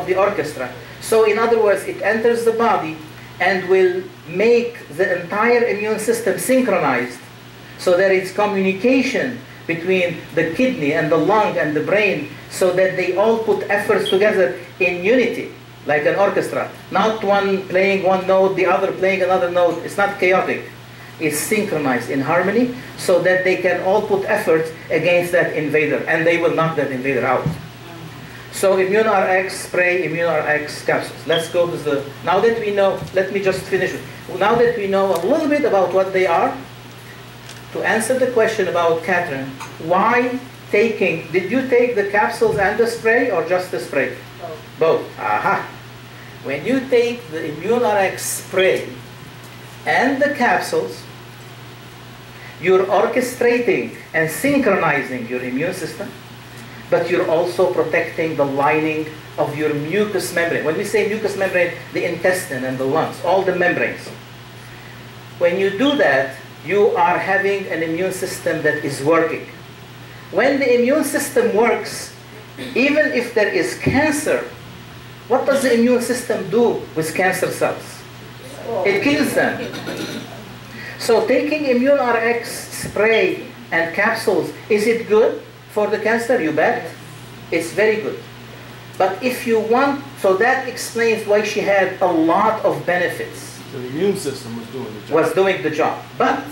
of the orchestra. So in other words, it enters the body and will make the entire immune system synchronized. So there is communication between the kidney and the lung and the brain, so that they all put efforts together in unity, like an orchestra. Not one playing one note, the other playing another note. It's not chaotic. It's synchronized in harmony, so that they can all put efforts against that invader, and they will knock that invader out. So ImmuneRx spray, ImmuneRx capsules. Let's go to the, now that we know, let me just finish it. Now that we know a little bit about what they are, to answer the question about Catherine, why taking, did you take the capsules and the spray, or just the spray? Both. Aha. When you take the ImmuneRx spray and the capsules, you're orchestrating and synchronizing your immune system, but you're also protecting the lining of your mucous membrane. When we say mucous membrane, the intestine and the lungs, all the membranes. When you do that, you are having an immune system that is working. When the immune system works, even if there is cancer, what does the immune system do with cancer cells? It kills them. So taking ImmuneRx spray and capsules, is it good for the cancer? You bet. It's very good. But if you want, so that explains why she had a lot of benefits. So the immune system was doing the job. Was doing the job. But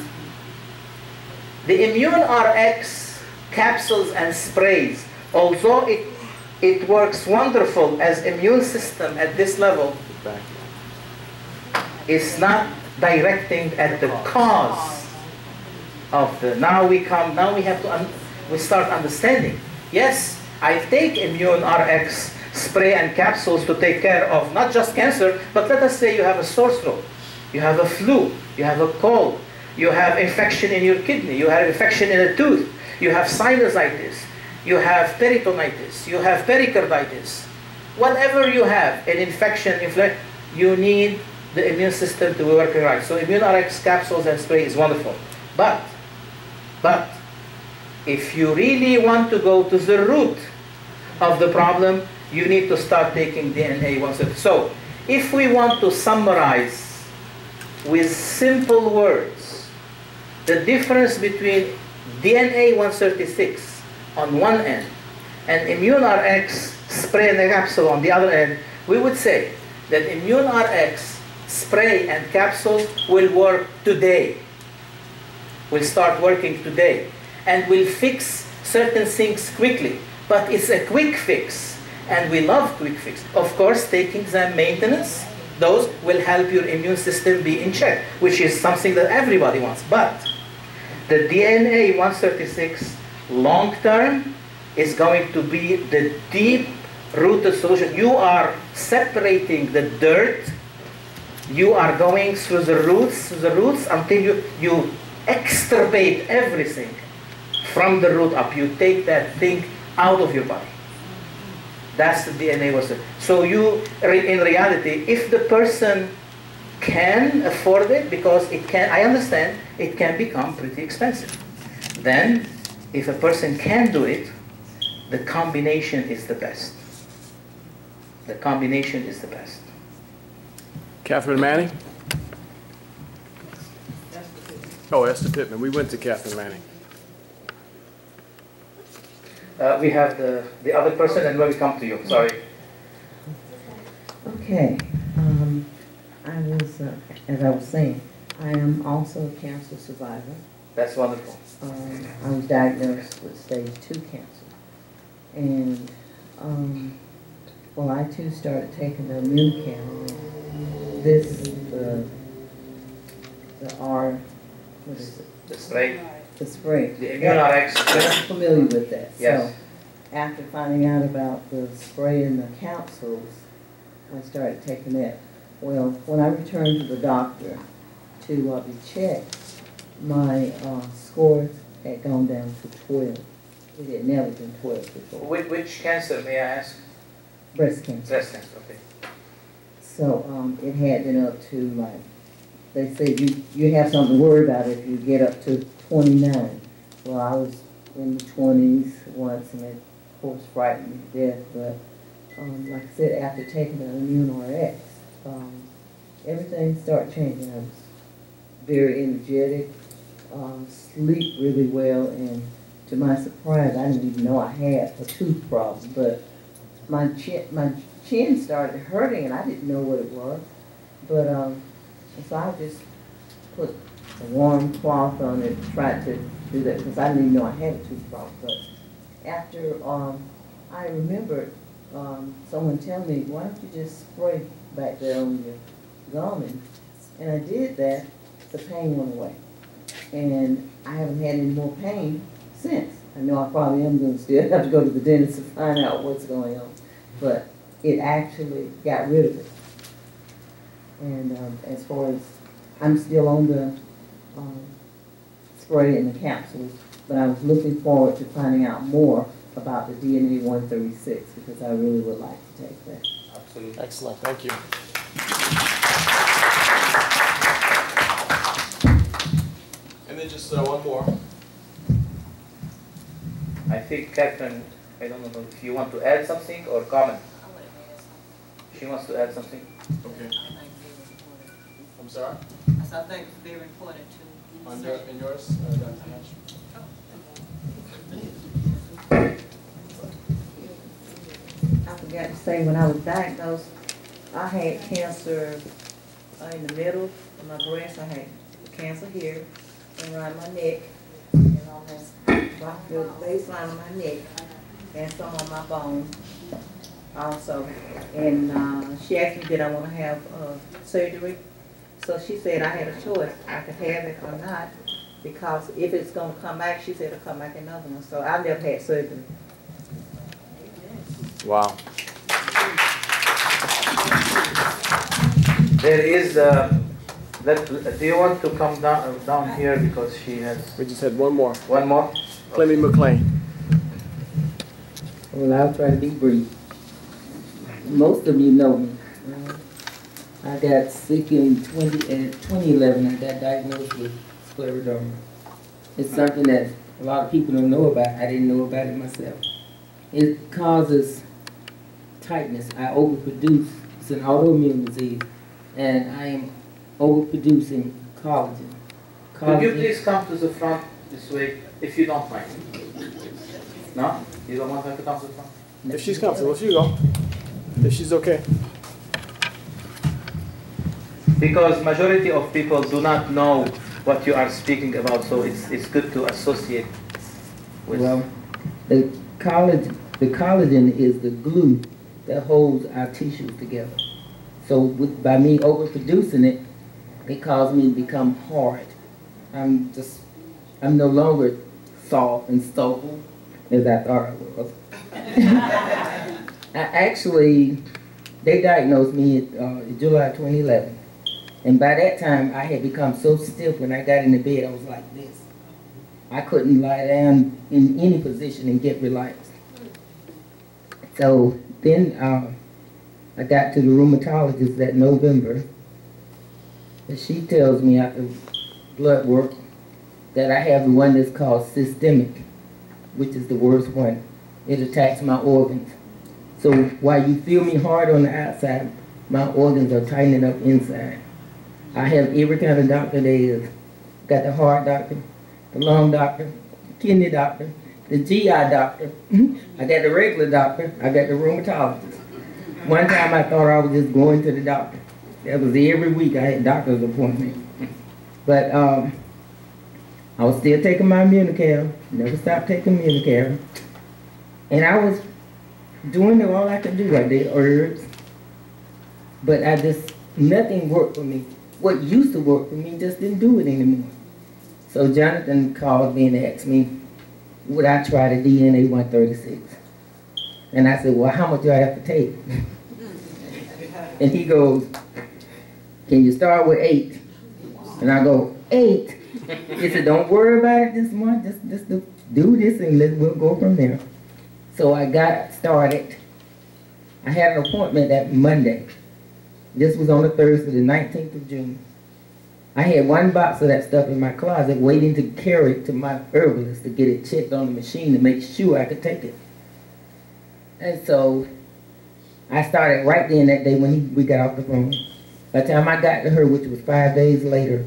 the ImmuneRx capsules and sprays, although it works wonderful as immune system at this level, it's not directing at the cause of the, now we have to, we start understanding. Yes, I take ImmuneRx spray and capsules to take care of not just cancer, but let us say you have a sore throat, you have a flu, you have a cold, you have infection in your kidney, you have infection in a tooth, you have sinusitis, you have peritonitis, you have pericarditis. Whatever you have, an infection, you need the immune system to be working right. So ImmuneRx capsules and spray is wonderful. But if you really want to go to the root of the problem, you need to start taking DNA136. So if we want to summarize with simple words the difference between DNA136 on one end and ImmuneRx spray and capsule on the other end, we would say that ImmuneRx spray and capsules will work today, will start working today, and will fix certain things quickly. But it's a quick fix, and we love quick fix. Of course, taking some maintenance, those will help your immune system be in check, which is something that everybody wants. But the DNA136 long term is going to be the deep-rooted solution. You are separating the dirt. You are going through the roots until you extirpate everything from the root up. You take that thing out of your body. That's the DNA was. So you, in reality, if the person can afford it, because it can, I understand, it can become pretty expensive. Then, if a person can do it, the combination is the best. The combination is the best. Catherine Manning? Oh, Esther Pittman. We went to Catherine Manning. We have the other person, and when we come to you. Sorry. Okay. I was, as I was saying, I am also a cancer survivor. That's wonderful. I was diagnosed with stage 2 cancer. And, well, I too started taking the immune chem. This, the R, what is it? The spray. The spray. The ImmuneRx. I'm familiar with that. Yes. So, after finding out about the spray and the capsules, I started taking that. Well, when I returned to the doctor to be checked, my scores had gone down to 12. It had never been 12 before. Which cancer, may I ask? Breast cancer. Breast cancer, okay. So it had been up to, like, they said you have something to worry about if you get up to 29. Well, I was in the 20s once, and it, of course, frightened me to death, but like I said, after taking an immune RX, everything started changing. I was very energetic, sleep really well, and to my surprise, I didn't even know I had a tooth problem, but my chin started hurting, and I didn't know what it was. But so I just put a warm cloth on it, tried to do that, because I didn't even know I had a tooth problem. But after I remembered someone telling me, why don't you just spray back there on your gum? And I did that. The pain went away. And I haven't had any more pain since. I know I probably am going to still have to go to the dentist to find out what's going on. But it actually got rid of it. And as far as, I'm still on the spray and the capsules, but I was looking forward to finding out more about the DNA136 because I really would like to take that. Absolutely. Excellent. Thank you. And then just one more. I think Catherine, I don't know if you want to add something or comment. She wants to add something. Okay. I'm sorry? I think it's very important to. And yours, Dr. Nash? I forgot to say, when I was diagnosed, I had cancer in the middle of my breast. I had cancer here and around my neck and almost right the baseline of my neck and some on my bones also. And she asked me did I want to have surgery. So she said I had a choice. I could have it or not, because if it's going to come back, she said it'll come back another one. So I never had surgery. Wow. There is, do you want to come down here because she has... We just had one more. One more? Clemmy McLean. Well, I'll try to be brief. Most of you know me. I got sick in 2011. I got diagnosed with scleroderma. It's something that a lot of people don't know about. I didn't know about it myself. It causes tightness. I overproduce. It's an autoimmune disease, and I am overproducing collagen. Could you please come to the front this way, if you don't mind? No? You don't want her to come to the front? If she's comfortable, she go. If she's okay. Because majority of people do not know what you are speaking about, so it's good to associate with. Well, the collagen is the glue that holds our tissues together. So by me overproducing it, it caused me to become hard. I'm no longer soft and supple as I thought I was. They diagnosed me in July 2011. And by that time, I had become so stiff when I got in the bed, I was like this. I couldn't lie down in any position and get relaxed. So then I got to the rheumatologist that November, and she tells me after blood work that I have the one that's called systemic, which is the worst one. It attacks my organs. So while you feel me hard on the outside, my organs are tightening up inside. I have every kind of doctor there is. Got the heart doctor, the lung doctor, the kidney doctor, the GI doctor. I got the regular doctor. I got the rheumatologist. One time I thought I was just going to the doctor. That was every week I had doctor's appointments. But I was still taking my Immunicare. Never stopped taking Immunicare. And I was doing all I could do. I did herbs. But nothing worked for me. What used to work for me just didn't do it anymore. So Jonathan called me and asked me, would I try the DNA136? And I said, well, how much do I have to take? And he goes, can you start with 8? And I go, 8? He said, don't worry about it this month. Just do this and we'll go from there. So I got started. I had an appointment that Monday. This was on a Thursday, the 19th of June. I had one box of that stuff in my closet waiting to carry it to my herbalist to get it checked on the machine to make sure I could take it. And so I started right then that day when we got off the phone. By the time I got to her, which was 5 days later,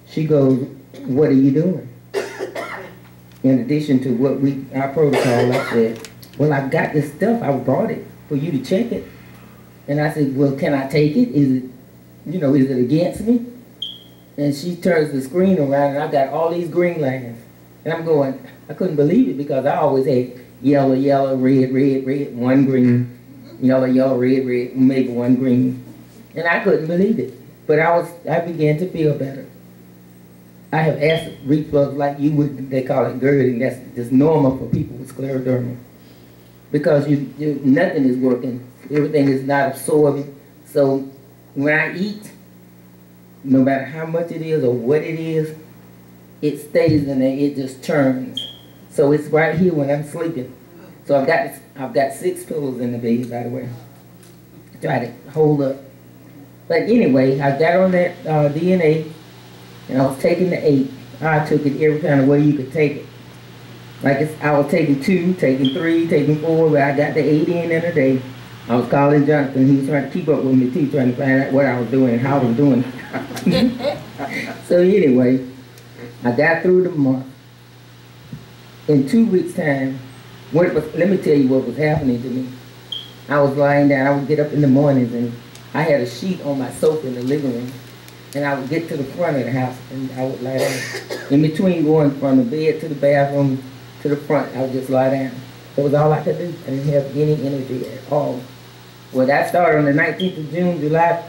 she goes, "What are you doing?" In addition to our protocol, I said, "Well, I've got this stuff. I brought it for you to check it." And I said, "Well, can I take it? Is it against me?" And she turns the screen around, and I got all these green lines. And I'm going, I couldn't believe it because I always had yellow, yellow, red, red, red, one green, yellow, yellow, red, red, maybe one green. And I couldn't believe it. But I began to feel better. I have acid reflux like you would, they call it GERD, that's just normal for people with scleroderma. Because nothing is working. Everything is not absorbing. So when I eat, no matter how much it is or what it is, it stays in there, it just churns. So it's right here when I'm sleeping. So I've got 6 pillows in the bed, by the way. Try to hold up. But anyway, I got on that DNA, and I was taking the 8. I took it every kind of way you could take it. I was taking 2, taking 3, taking 4, but I got the 8 in a day. I was calling Jonathan. He was trying to keep up with me too, trying to find out what I was doing and how I was doing it. So anyway, I got through the month. In 2 weeks' time, let me tell you what was happening to me. I was lying down. I would get up in the mornings, and I had a sheet on my sofa in the living room. And I would get to the front of the house, and I would lie down. In between going from the bed to the bathroom to the front, I would just lie down. That was all I could do. I didn't have any energy at all. Well, that started on the 19th of June, July.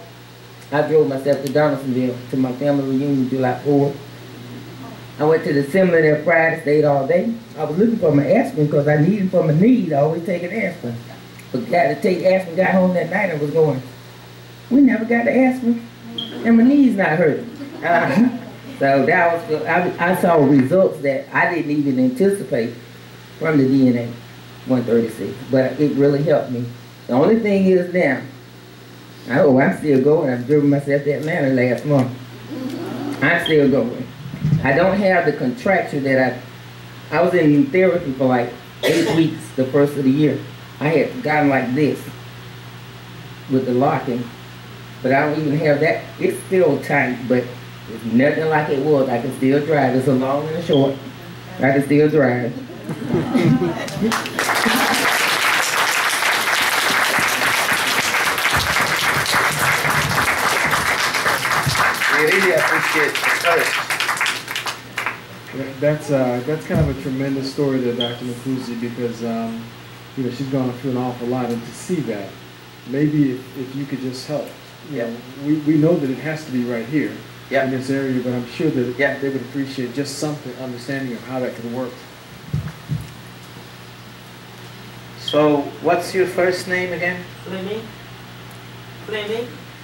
I drove myself to Donaldsonville to my family reunion July 4th. I went to the seminar there Friday, stayed all day. I was looking for my aspirin because I needed it for my knees. I always take an aspirin. But got to take aspirin, got home that night and was going, we never got the aspirin, and my knees not hurting. So that was, I saw results that I didn't even anticipate from the DNA136, but it really helped me. The only thing is now, I'm still going. I've driven myself to Atlanta last month. I'm still going. I don't have the contraction that I was in therapy for like 8 weeks the first of the year. I had gotten like this with the locking, but I don't even have that. It's still tight, but it's nothing like it was. I can still drive. It's a long and a short. I can still drive. We really appreciate the courage. That's kind of a tremendous story there, Dr. Nakouzi, because she's gone through an awful lot, and to see that, maybe if you could just help. We know that it has to be right here in this area, but I'm sure that they would appreciate just something, understanding of how that could work. So, what's your first name again? Clemmy.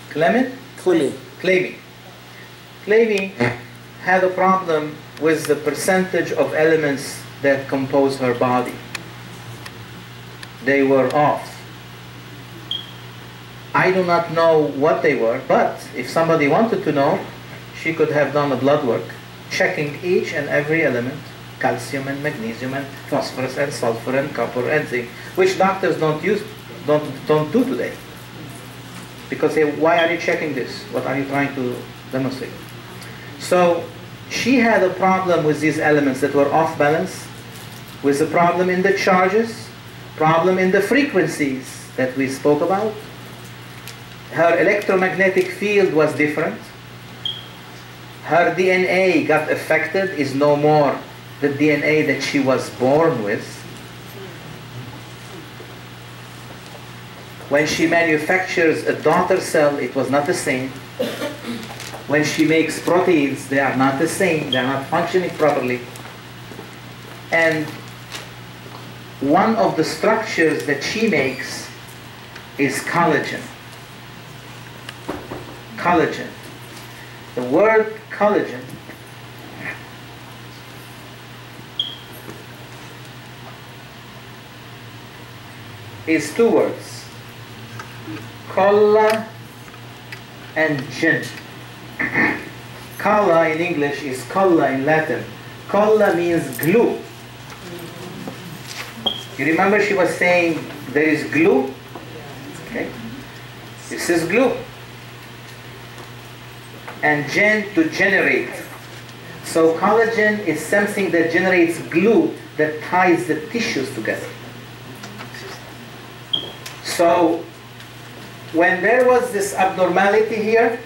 Clement? Clemmy. Clemmy had a problem with the percentage of elements that compose her body. They were off. I do not know what they were, but if somebody wanted to know, she could have done a blood work, checking each and every element, calcium and magnesium and phosphorus and sulfur and copper and zinc, which doctors don't do today. Because why are you checking this? What are you trying to demonstrate? So she had a problem with these elements that were off balance, with a problem in the charges, problem in the frequencies that we spoke about. Her electromagnetic field was different. Her DNA got affected, is no more the DNA that she was born with. When she manufactures a daughter cell, it was not the same. When she makes proteins, they are not the same. They are not functioning properly. And one of the structures that she makes is collagen. Collagen. The word collagen is 2 words. Colla and gin. Colla in English is colla in Latin. Colla means glue. You remember she was saying there is glue? Okay? This is glue. And to generate. So collagen is something that generates glue that ties the tissues together. So when there was this abnormality here,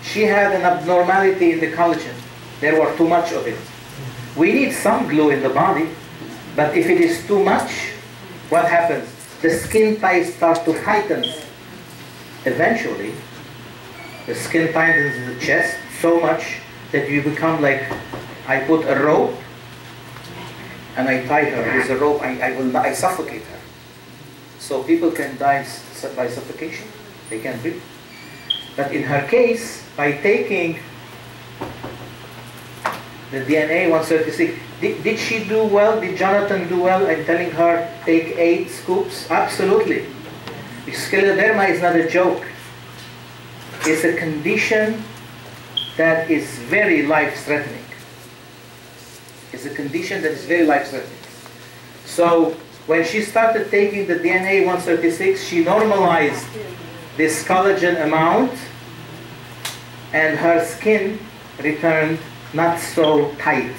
she had an abnormality in the collagen. There were too much of it. We need some glue in the body, but if it is too much, what happens? The skin ties start to tighten. Eventually, the skin tightens in the chest so much that you become like, I put a rope and I tie her with a rope, I suffocate her. So people can die by suffocation, they can breathe. But in her case, by taking the DNA136, did she do well? Did Jonathan do well in telling her take 8 scoops? Absolutely. Scleroderma is not a joke. It's a condition that is very life-threatening. It's a condition that is very life-threatening. So when she started taking the DNA136, she normalized this collagen amount, and her skin returned not so tight,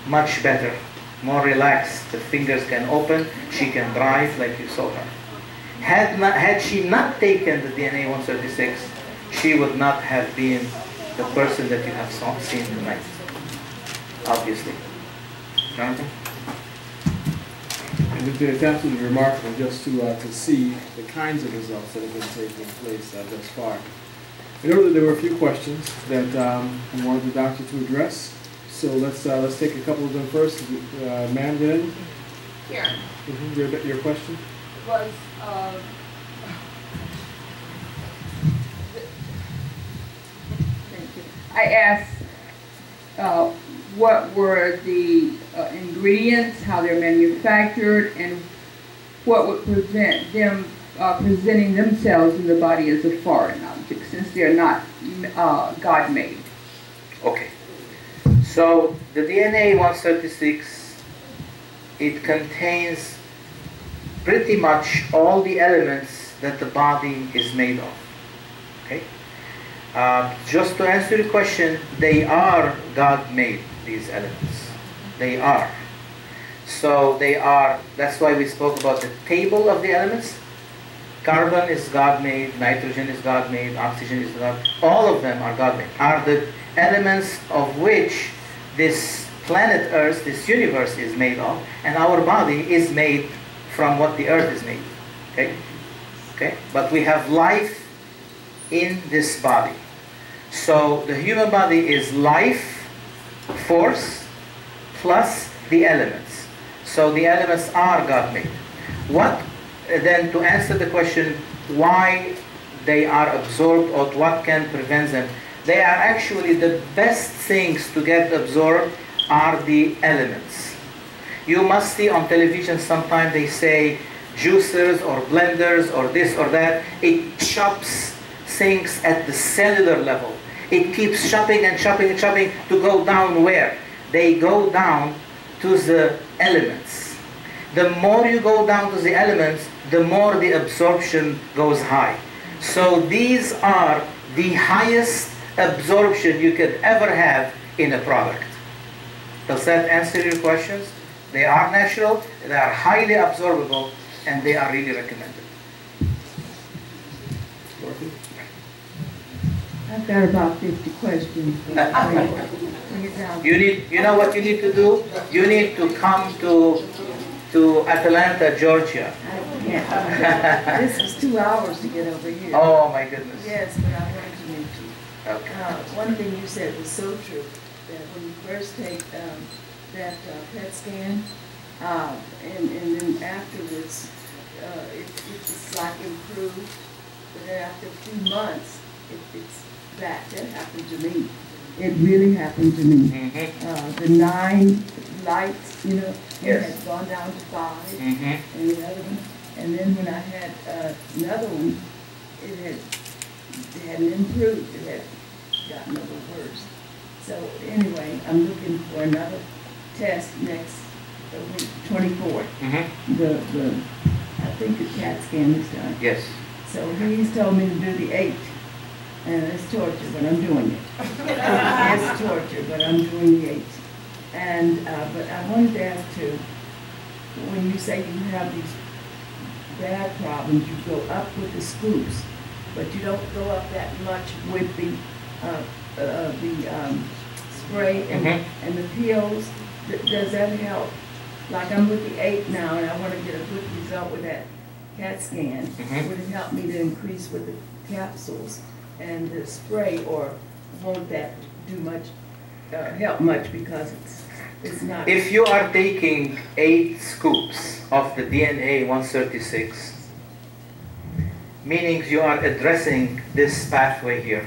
much better, more relaxed. The fingers can open, she can drive like you saw her. Had she not taken the DNA136, she would not have been the person that you have seen tonight, obviously. Jonathan? And it's absolutely remarkable just to see the kinds of results that have been taking place thus far. I know that there were a few questions that we wanted the doctor to address, so let's take a couple of them first. Ma'am, then? Here. Your question? Was, thank you. I asked what were the ingredients, how they're manufactured, and what would prevent them presenting themselves in the body as a foreign object, since they're not God-made. Okay. So the DNA136, it contains pretty much all the elements that the body is made of. Okay. Just to answer your question, they are God-made, these elements. They are. So they are, that's why we spoke about the table of the elements. Carbon is God-made, nitrogen is God-made, oxygen is God-made. All of them are God-made, are the elements of which this planet Earth, this universe is made of, and our body is made from what the Earth is made. Okay? Okay? But we have life in this body. So the human body is life, force, plus the elements. So the elements are God-made. What then, to answer the question why they are absorbed or what can prevent them, they are actually the best things to get absorbed are the elements. You must see on television sometimes they say juicers or blenders or this or that. It chops things at the cellular level. It keeps chopping and chopping and chopping to go down where? They go down to the elements. The more you go down to the elements, the more the absorption goes high. So these are the highest absorption you could ever have in a product. Does that answer your questions? They are natural, they are highly absorbable, and they are really recommended. I've got about 50 questions. You know what you need to do? You need to come to Atlanta, Georgia. This is 2 hours to get over here. Oh my goodness. Yes, but I wanted to mention. Okay. One thing you said was so true, that when you first take that PET scan, and then afterwards, it's like improved, but then after a few months, it's back. That happened to me. It really happened to me. Mm-hmm. The 9 lights, you know, Yes. it had gone down to 5, Mm-hmm. and the other one. And then when I had another one, it hadn't improved. It had gotten a little worse. So anyway, I'm looking for another test next week, 24th. Mm-hmm. think the CAT scan is done. Yes. So he's told me to do the 8. And it's torture, but I'm doing it. It's torture, but I'm doing the 8. And, but I wanted to ask too, when you say you have these bad problems, you go up with the scoops, but you don't go up that much with the spray and the pills. Does that help? Like I'm with the 8 now, and I want to get a good result with that CAT scan. Would it help me to increase with the capsules and the spray, or won't that do much, help much because it's not? If you are taking 8 scoops of the DNA136, meaning you are addressing this pathway here.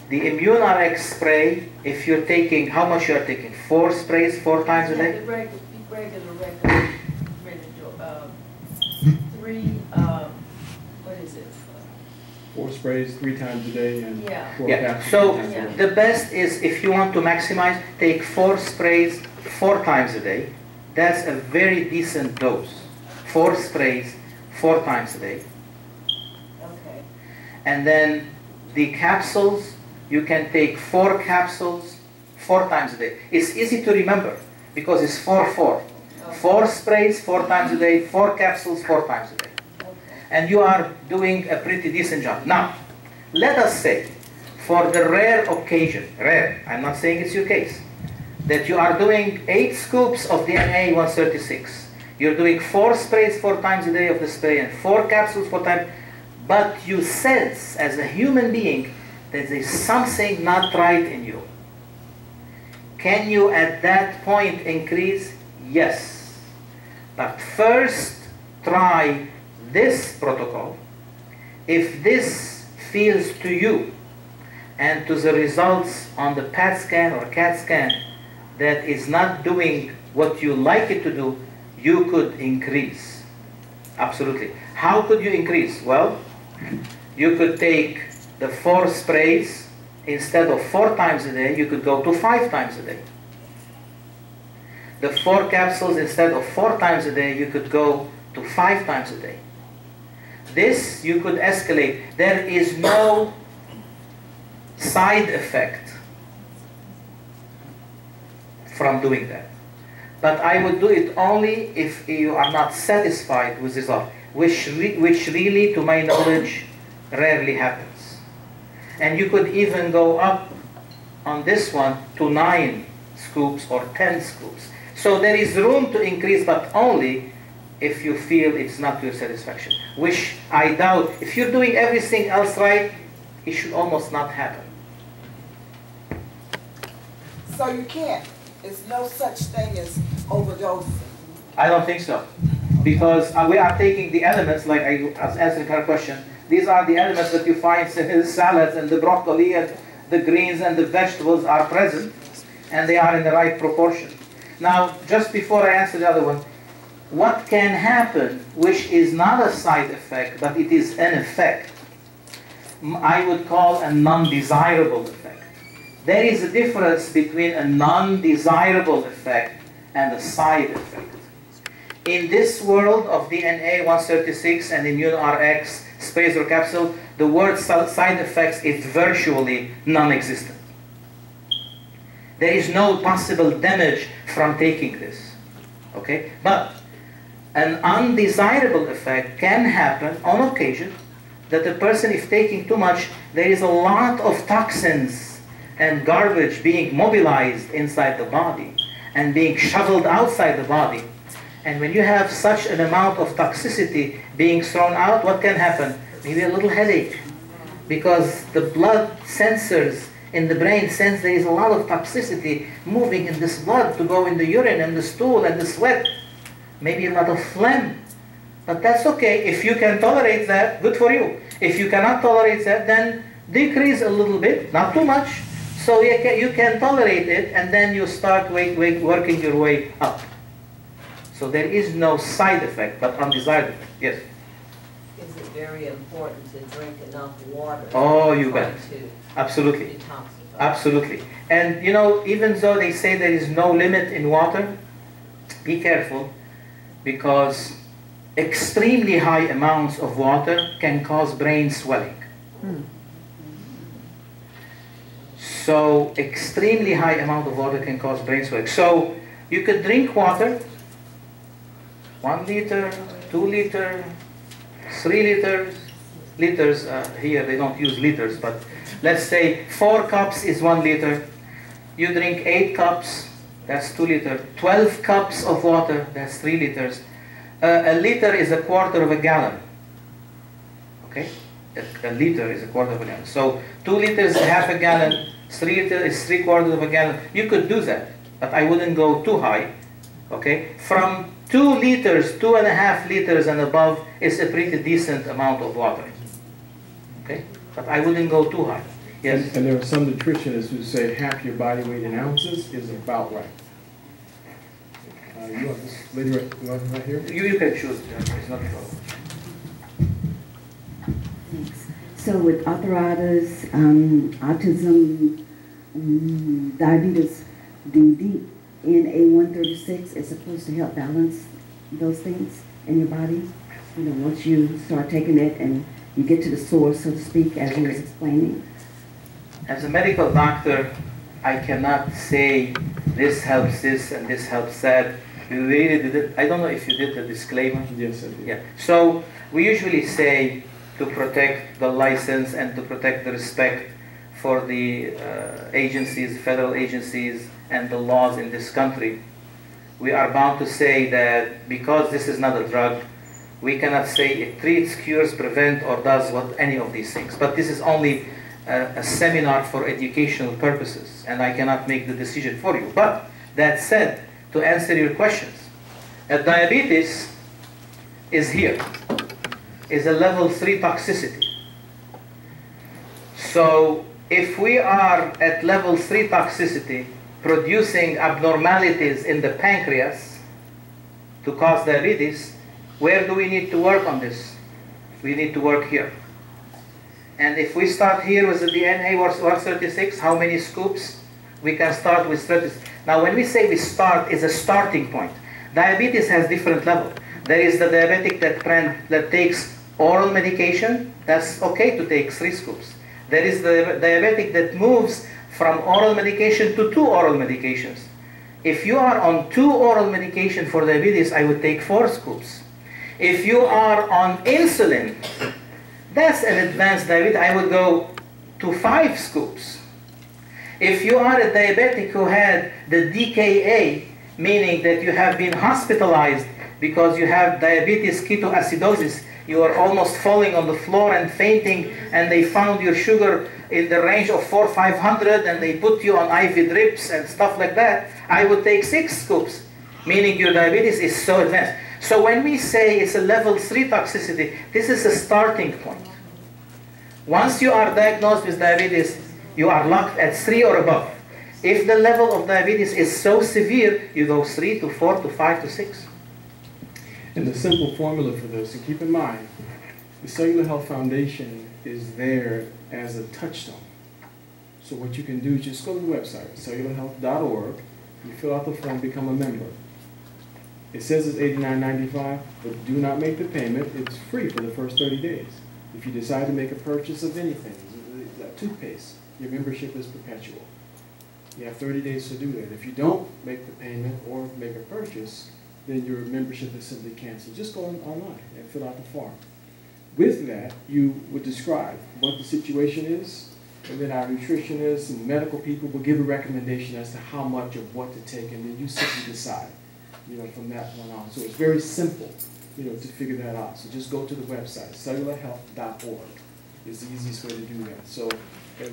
The ImmuneRx spray, if you're taking, how much you are taking? 4 sprays 4 times a day? The regular 3, what is it? 4 sprays 3 times a day and Yeah. 4 Yeah, capsules so 3 times a day. the best is if you want to maximize, take 4 sprays 4 times a day. That's a very decent dose. 4 sprays 4 times a day. Okay. And then the capsules, you can take 4 capsules 4 times a day. It's easy to remember because it's 4-4. 4 sprays 4 times a day, 4 capsules 4 times a day. And you are doing a pretty decent job. Now, let us say, for the rare occasion, rare, I'm not saying it's your case, that you are doing 8 scoops of DNA136. You're doing 4 sprays 4 times a day of the spray and 4 capsules 4 times, but you sense as a human being that there's something not right in you. Can you at that point increase? Yes. But first try this protocol. If this feels to you and to the results on the PET scan or CAT scan that is not doing what you like it to do, you could increase. Absolutely. How could you increase? Well, you could take the 4 sprays, instead of 4 times a day, you could go to 5 times a day. The 4 capsules, instead of 4 times a day, you could go to 5 times a day. This you could escalate. There is no side effect from doing that. But I would do it only if you are not satisfied with the result, which really, to my knowledge, rarely happens. And you could even go up on this one to 9 scoops or 10 scoops. So there is room to increase, but only if you feel it's not to your satisfaction, which I doubt. If you're doing everything else right, it should almost not happen. So you can't. There's no such thing as overdosing. I don't think so. Because we are taking the elements, like I was answering her question, these are the elements that you find in the salads and the broccoli and the greens and the vegetables are present, and they are in the right proportion. Now, just before I answer the other one, what can happen, which is not a side effect, but it is an effect, I would call a non-desirable effect. There is a difference between a non-desirable effect and a side effect. In this world of DNA136 and ImmuneRx sprays or capsule, the word side effects is virtually non-existent. There is no possible damage from taking this. Okay? But an undesirable effect can happen on occasion that the person, if taking too much, there is a lot of toxins and garbage being mobilized inside the body and being shoveled outside the body. And when you have such an amount of toxicity being thrown out, what can happen? Maybe a little headache, because the blood sensors in the brain sense there is a lot of toxicity moving in this blood to go in the urine and the stool and the sweat. Maybe a lot of phlegm. But that's okay. If you can tolerate that, good for you. If you cannot tolerate that, then decrease a little bit, not too much, so you can tolerate it, and then you start working your way up. So there is no side effect, but undesired effect. Yes? Is it very important to drink enough water? Oh, you bet. Absolutely. Detoxify? Absolutely. And you know, even though they say there is no limit in water, be careful, because extremely high amounts of water can cause brain swelling. So extremely high amount of water can cause brain swelling. So you could drink water, 1 liter, 2 liter, 3 liters. Liters, here they don't use liters, but let's say 4 cups is 1 liter. You drink 8 cups, that's 2 liters. 12 cups of water, that's 3 liters. A liter is a quarter of a gallon. Okay? A liter is a quarter of a gallon. So 2 liters is half a gallon, 3 liters is 3/4 of a gallon. You could do that, but I wouldn't go too high. Okay? From 2 liters, 2.5 liters and above is a pretty decent amount of water. Okay? But I wouldn't go too high. Yes? And there are some nutritionists who say half your body weight in ounces is about right. You want this lady right here? You can choose. It's not a problem. Thanks. So with arthritis, autism, diabetes, the DNA136 is supposed to help balance those things in your body. You know, once you start taking it and you get to the source, so to speak, as you was explaining. As a medical doctor, I cannot say this helps this and this helps that. You really did it. I don't know if you did the disclaimer. Yes, I did. Yeah. So we usually say to protect the license and to protect the respect for the agencies, federal agencies, and the laws in this country. We are bound to say that because this is not a drug, we cannot say it treats, cures, prevent, or does what any of these things. But this is only a seminar for educational purposes, and I cannot make the decision for you. But that said, to answer your questions, diabetes is here, is a level 3 toxicity. So if we are at level 3 toxicity, producing abnormalities in the pancreas to cause diabetes, where do we need to work on this? We need to work here. And if we start here with the DNA136, how many scoops? We can start with 30. Now when we say we start, is a starting point. Diabetes has different levels. There is the diabetic that takes oral medication. That's okay to take 3 scoops. There is the diabetic that moves from oral medication to 2 oral medications. If you are on 2 oral medication for diabetes, I would take 4 scoops. If you are on insulin, that's an advanced diabetes, I would go to 5 scoops. If you are a diabetic who had the DKA, meaning that you have been hospitalized because you have diabetes ketoacidosis, you are almost falling on the floor and fainting, and they found your sugar in the range of 400-500, and they put you on IV drips and stuff like that, I would take 6 scoops, meaning your diabetes is so advanced. So when we say it's a level 3 toxicity, this is a starting point. Once you are diagnosed with diabetes, you are locked at 3 or above. If the level of diabetes is so severe, you go 3 to 4 to 5 to 6. And the simple formula for this, and keep in mind, the Cellular Health Foundation is there as a touchstone. So what you can do is just go to the website, cellularhealth.org, you fill out the form, become a member. It says it's $89.95, but do not make the payment. It's free for the first 30 days. If you decide to make a purchase of anything, toothpaste, your membership is perpetual. You have 30 days to do that. If you don't make the payment or make a purchase, then your membership is simply canceled. Just go online and fill out the form. With that, you would describe what the situation is, and then our nutritionists and medical people will give a recommendation as to how much of what to take, and then you simply decide, from that point on. So it's very simple, to figure that out. So just go to the website, cellularhealth.org. It's the easiest way to do that. So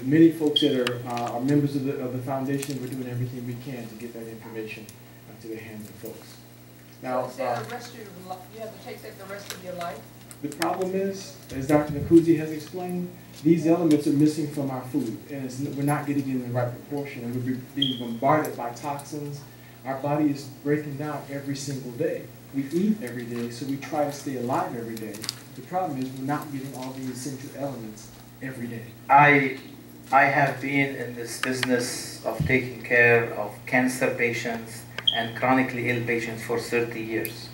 many folks that are members of the foundation, we're doing everything we can to get that information to the hands of folks. Now, So the rest of your life, you have to take that the rest of your life? The problem is, as Dr. Nakouzi has explained, these elements are missing from our food, and we're not getting it in the right proportion, and we're being bombarded by toxins. Our body is breaking down every single day. We eat every day, so we try to stay alive every day. The problem is we're not getting all the essential elements every day. I have been in this business of taking care of cancer patients and chronically ill patients for 30 years.